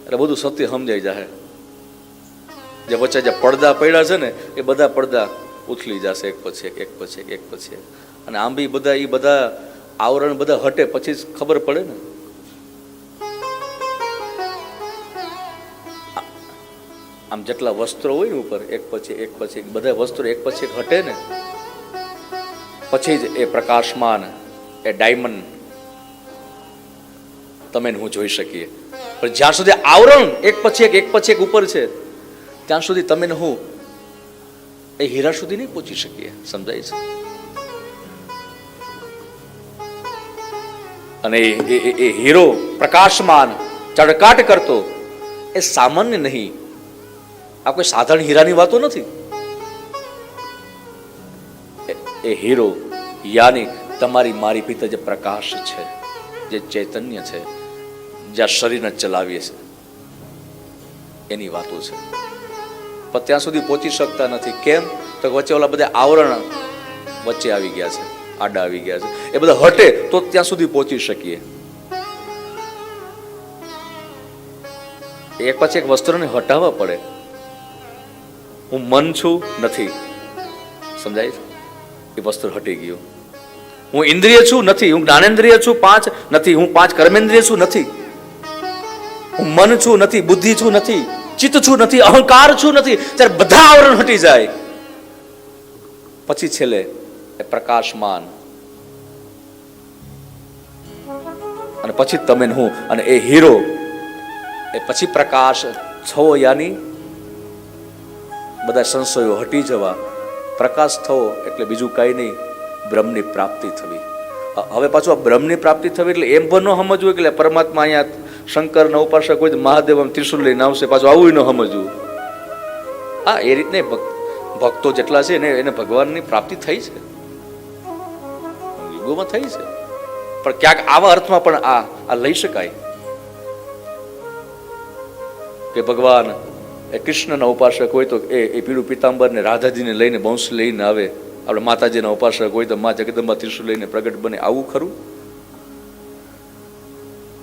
એટલે બધું સત્ય સમજાઈ જાય. જે વચ્ચે જે પડદા પડ્યા છે ને એ બધા પડદા ઉથલી જશે એક પછી એક પછી એક પછી એક. અને આમ બી બધા એ બધા આવરણ બધા હટે પછી જ ખબર પડે ને. આમ જેટલા વસ્ત્રો હોય ને ઉપર એક પછી એક બધા વસ્ત્રો એક પછી એક હટે ને પછી જ એ પ્રકાશમાન એ ડાયમંડ તમે હું જોઈ શકીએ. પણ જ્યાં સુધી આવરણ એક પછી એક ઉપર છે ત્યાં સુધી તમે હું એ હીરા સુધી નહીં પહોંચી શકીએ. સમજાય છે? અને એ હીરો પ્રકાશમાન ચળકાટ કરતો એ સામાન્ય નહીં. આ કોઈ સાધારણ હીરાની વાતો નથી. એ હીરો યાની તમારી મારી ભીતર જે પ્રકાશ છે, જે ચૈતન્ય છે, જ્યાં શરીરને ચલાવીએ છે એની વાતો છે. પણ ત્યાં સુધી પહોંચી શકતા નથી. કેમ? તો વચ્ચે ઓલા બધા આવરણ વચ્ચે આવી ગયા છે, આડા આવી ગયા છે. એ બધા હટે તો ત્યાં સુધી પહોંચી શકીએ. એક પછી એક વસ્તુને હટાવવા પડે. હું મન છું નથી, સમજાય છે? એ વસ્તુ હટી ગયું. હું ઇન્દ્રિય છું નથી, હું જ્ઞાનેન્દ્રિય છું 5 નથી, હું 5 કર્મેન્દ્રિય છું નથી, હું મન છું નથી, બુદ્ધિ છું નથી, ચિત્ત છું નથી, અહંકાર છું નથી. ત્યારે બધા આવરણ હટી જાય પછી છેલ્લે એ પ્રકાશમાન અને પછી તમે હું અને એ હીરો એ પછી પ્રકાશ છો યાની બધા સંશયો હટી જવા. પ્રકાશ થવો એટલે બીજું કઈ નહીં, બ્રહ્મની પ્રાપ્તિ થવી. હવે પાછું આ બ્રહ્મની પ્રાપ્તિ થવી એટલે એમ પણ ન સમજવું કે પરમાત્મા અહીંયા શંકર ના ઉપાસક હોય મહાદેવ ત્રિશુલ લઈને આવશે, પાછું આવું ન સમજવું. હા, એ રીતને ભક્તો જેટલા છે એને ભગવાનની પ્રાપ્તિ થઈ છે, યુગોમાં થઈ છે. પણ ક્યાંક આવા અર્થમાં પણ આ લઈ શકાય કે ભગવાન એ કૃષ્ણના ઉપાસક હોય તો એ પીળું પિતાંબર ને રાધાજીને લઈને બંશ લઈને આવે. આપણે માતાજીના ઉપાસક હોય તો મા જગદંબા ત્રિશુલ લઈને પ્રગટ બને. આવું ખરું?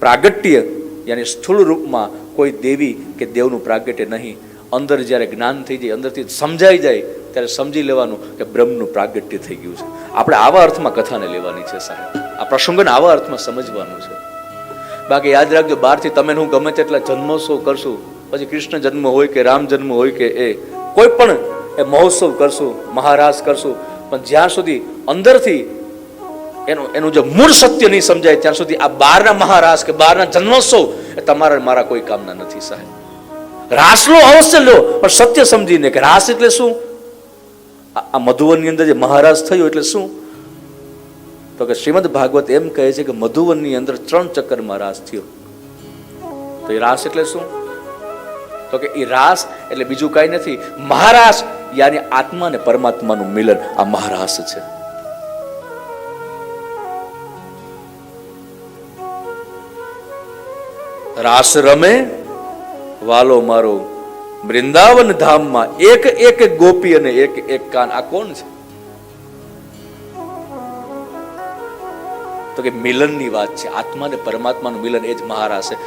પ્રાગટ્ય યાની સ્થૂળ રૂપમાં કોઈ દેવી કે દેવનું પ્રાગટ્ય નહીં. અંદર જ્યારે જ્ઞાન થઈ જાય, અંદરથી સમજાઈ જાય ત્યારે સમજી લેવાનું કે બ્રહ્મનું પ્રાગટ્ય થઈ ગયું છે. આપણે આવા અર્થમાં કથાને લેવાની છે સાહેબ. આ પ્રસંગને આવા અર્થમાં સમજવાનું છે. બાકી યાદ રાખજો, બહારથી તમે હું ગમે તેટલા જન્મોત્સવ કરશું, પછી કૃષ્ણ જન્મ હોય કે રામ જન્મ હોય કે એ કોઈ પણ એ મહોત્સવ કરશું, મહારાસ કરશું, પણ જ્યાં સુધી અંદરથી એનું જે મૂળ સત્ય નહીં સમજાય ત્યાં સુધી આ બહારના મહારાસ કે બહારના જન્મોત્સવ એ તમારા મારા કોઈ કામના નથી સાહેબ. રાસ લો અવશ્ય લો, પણ સત્ય સમજીને કે રાસ એટલે શું. આ મધુવનની અંદર જે મહારાસ થયો એટલે શું? તો કે શ્રીમદ ભાગવત એમ કહે છે કે મધુવનની અંદર 3 ચક્કરમાં રાસ થયો. તો એ રાસ એટલે શું? તો કે એ રાસ એટલે બીજું કઈ નથી, મહારાસ યાની આત્મા અને પરમાત્માનું મિલન. આ મહારાસ છે. રાસ રમે વાલો મારો વૃંદાવન ધામમાં, એક એક ગોપી અને એક એક કાન. આ કોણ છે? તો કે મિલનની વાત છે. આત્મા અને પરમાત્માનું મિલન એ જ મહારાસ છે.